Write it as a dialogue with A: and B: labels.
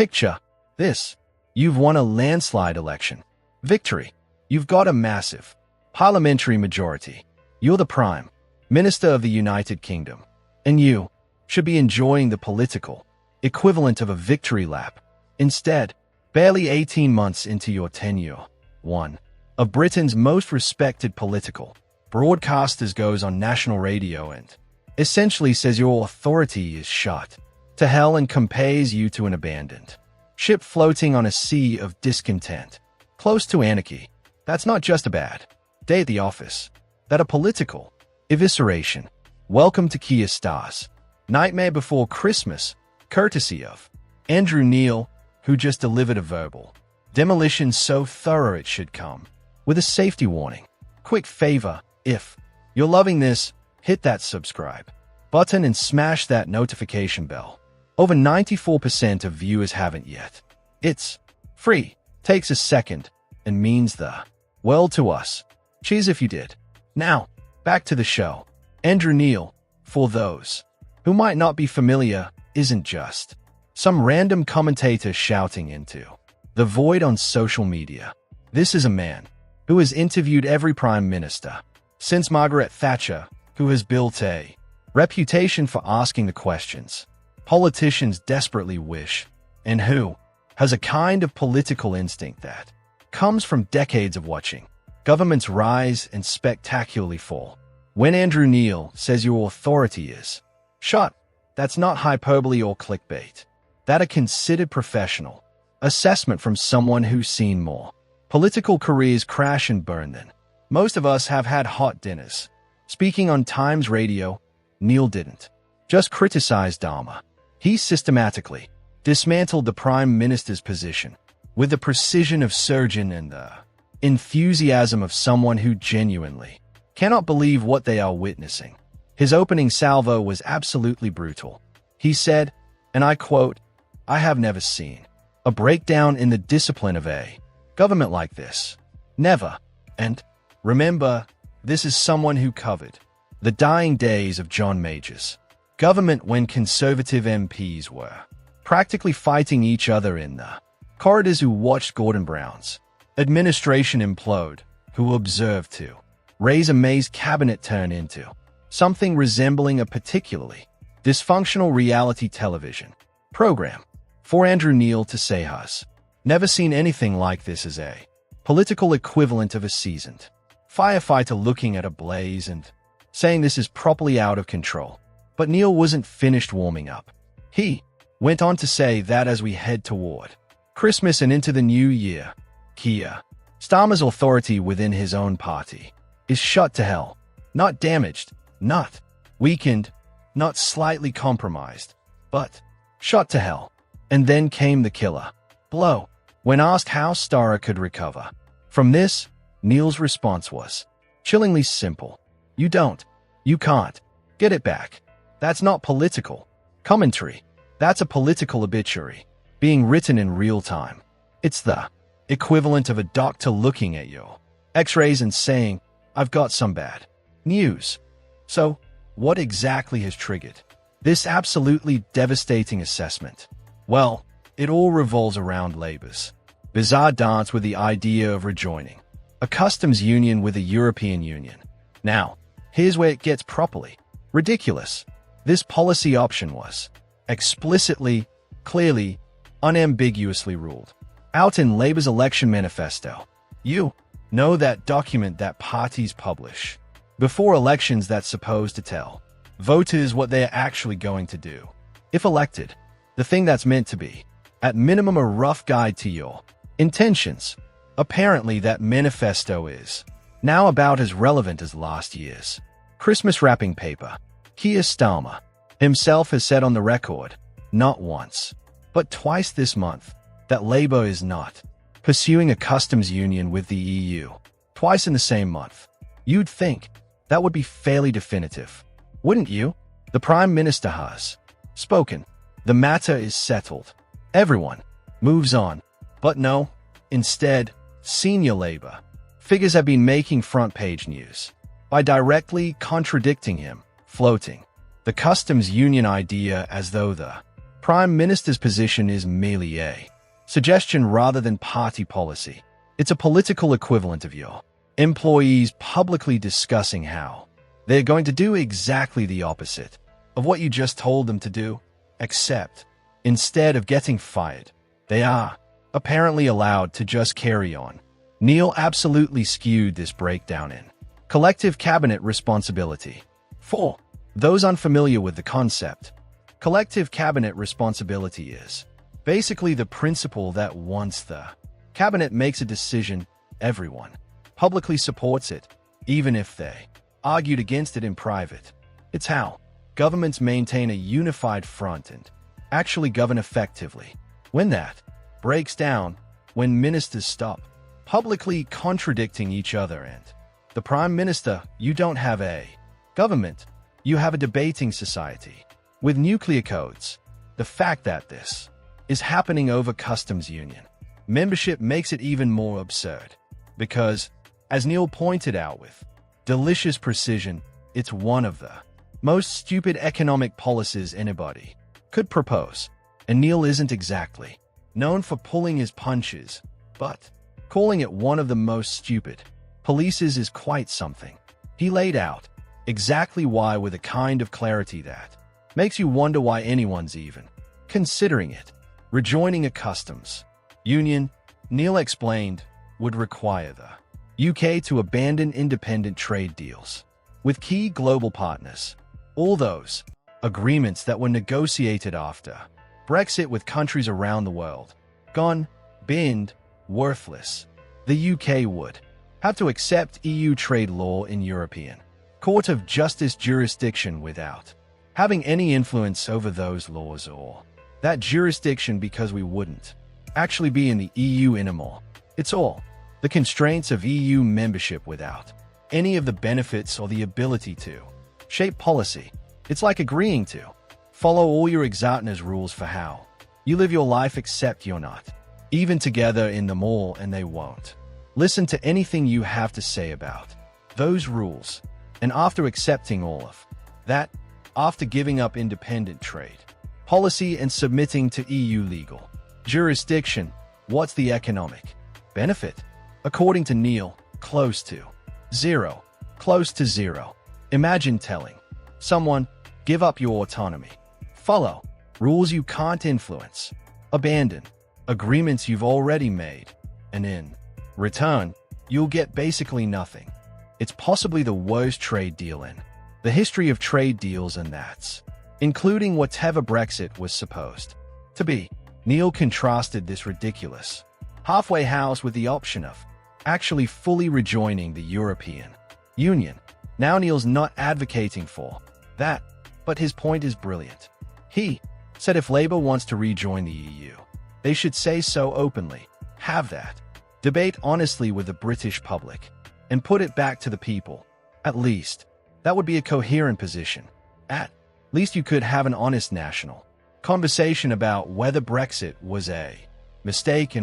A: Picture this. You've won a landslide election. Victory. You've got a massive parliamentary majority. You're the Prime Minister of the United Kingdom. And you should be enjoying the political equivalent of a victory lap. Instead, barely 18 months into your tenure, one of Britain's most respected political broadcasters goes on national radio and essentially says your authority is shot to hell and compares you to an abandoned ship floating on a sea of discontent, close to anarchy. That's not just a bad day at the office. That a political evisceration. Welcome to Keir Starmer's nightmare before Christmas, courtesy of Andrew Neil, who just delivered a verbal demolition so thorough it should come with a safety warning. Quick favor, if you're loving this, hit that subscribe button and smash that notification bell. Over 94% of viewers haven't yet. It's free, takes a second, and means the world to us. Cheers if you did. Now, back to the show. Andrew Neil, for those who might not be familiar, isn't just some random commentator shouting into the void on social media. This is a man who has interviewed every prime minister since Margaret Thatcher, who has built a reputation for asking the questions politicians desperately wish, and who has a kind of political instinct that comes from decades of watching governments rise and spectacularly fall. When Andrew Neil says your authority is shot, that's not hyperbole or clickbait. That a considered professional assessment from someone who's seen more political careers crash and burn than most of us have had hot dinners. Speaking on Times Radio, Neil didn't just criticize Starmer. He systematically dismantled the Prime Minister's position with the precision of surgeon and the enthusiasm of someone who genuinely cannot believe what they are witnessing. His opening salvo was absolutely brutal. He said, and I quote, "I have never seen a breakdown in the discipline of a government like this. Never. And remember, this is someone who covered the dying days of John Major's government when Conservative MPs were practically fighting each other in the corridors, who watched Gordon Brown's administration implode, who observed to Theresa May's cabinet turn into something resembling a particularly dysfunctional reality television program. For Andrew Neil to say has never seen anything like this as a political equivalent of a seasoned firefighter looking at a blaze and saying this is properly out of control. But Neil wasn't finished warming up. He went on to say that as we head toward Christmas and into the new year, Keir Starmer's authority within his own party is shut to hell. Not damaged, not weakened, not slightly compromised, but shut to hell. And then came the killer blow. When asked how Starmer could recover from this, Neil's response was chillingly simple. You can't get it back. That's not political commentary. That's a political obituary being written in real time. It's the equivalent of a doctor looking at your x-rays and saying, I've got some bad news. So, what exactly has triggered this absolutely devastating assessment? Well, it all revolves around Labour's bizarre dance with the idea of rejoining a customs union with the European Union. Now, here's where it gets properly ridiculous. This policy option was explicitly, clearly, unambiguously ruled out in Labour's election manifesto. You know, that document that parties publish before elections that's supposed to tell voters what they're actually going to do if elected. The thing that's meant to be, at minimum, a rough guide to your intentions. Apparently, that manifesto is now about as relevant as last year's Christmas wrapping paper. Keir Starmer himself has said on the record, not once, but twice this month, that Labour is not pursuing a customs union with the EU. Twice in the same month. You'd think that would be fairly definitive, wouldn't you? The Prime Minister has spoken. The matter is settled. Everyone moves on. But no, instead, senior Labour figures have been making front-page news by directly contradicting him, floating the customs union idea as though the Prime Minister's position is merely a suggestion rather than party policy. It's a political equivalent of your employees publicly discussing how they're going to do exactly the opposite of what you just told them to do, except instead of getting fired, they are apparently allowed to just carry on. Neil absolutely skewed this breakdown in collective cabinet responsibility. For those unfamiliar with the concept, collective cabinet responsibility is basically the principle that once the cabinet makes a decision, everyone publicly supports it, even if they argued against it in private. It's how governments maintain a unified front and actually govern effectively. When that breaks down, when ministers stop publicly contradicting each other and the Prime Minister, you don't have a government, you have a debating society. With nuclear codes, the fact that this is happening over customs union membership makes it even more absurd. Because, as Neil pointed out with delicious precision, it's one of the most stupid economic policies anybody could propose. And Neil isn't exactly known for pulling his punches, but calling it one of the most stupid policies is quite something. He laid out exactly why with a kind of clarity that makes you wonder why anyone's even considering it. Rejoining a customs union, Neil explained, would require the UK to abandon independent trade deals with key global partners. All those agreements that were negotiated after Brexit with countries around the world, gone, binned, worthless. The UK would have to accept EU trade law in European Court of Justice jurisdiction without having any influence over those laws or that jurisdiction, because we wouldn't actually be in the EU anymore. It's all the constraints of EU membership without any of the benefits or the ability to shape policy. It's like agreeing to follow all your exarchni's rules for how you live your life, except you're not even together in them all, and they won't listen to anything you have to say about those rules. And after accepting all of that, after giving up independent trade policy and submitting to EU legal jurisdiction, what's the economic benefit? According to Neil, close to zero. Close to zero. Imagine telling someone, give up your autonomy, follow rules you can't influence, abandon agreements you've already made, and in return, you'll get basically nothing. It's possibly the worst trade deal in the history of trade deals, and that's including whatever Brexit was supposed to be. Neil contrasted this ridiculous halfway house with the option of actually fully rejoining the European Union. Now Neil's not advocating for that, but his point is brilliant. He said if Labour wants to rejoin the EU, they should say so openly, have that debate honestly with the British public, and put it back to the people. At least, that would be a coherent position. At least you could have an honest national conversation about whether Brexit was a mistake and